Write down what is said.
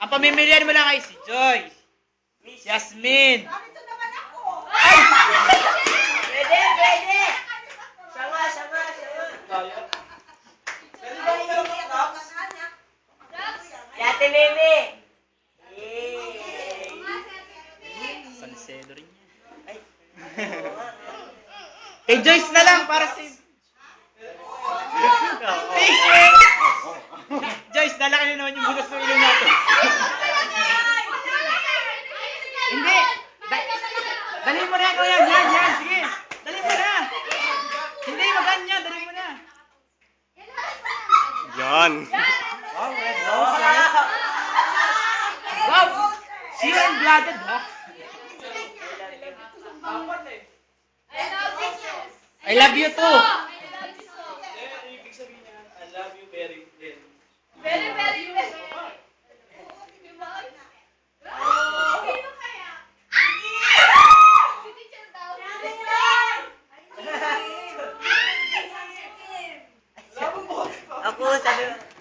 Ang pamimilian mo lang ay si Joyce, Yasmin. Narito naman ako. Ay! Pwede, pwede. Sama. Yate Meme. Salcedo rin niya. Ay. Kay Joyce na lang para sa... Joyce, dalaki na naman yung butas ng ilong natin. Hindi! Dalhin mo na yan, kuya! Yan! Sige! Dalhin mo na! Hindi, maganyan! Dalhin mo na! Yan. Wow, red roses! Wow! Zero and blooded, ha? I love you too! Ibig sabihin niya, I love you very, very. Very, very, very. Sino kaya? Si teacher daw. Ako, sabi mo.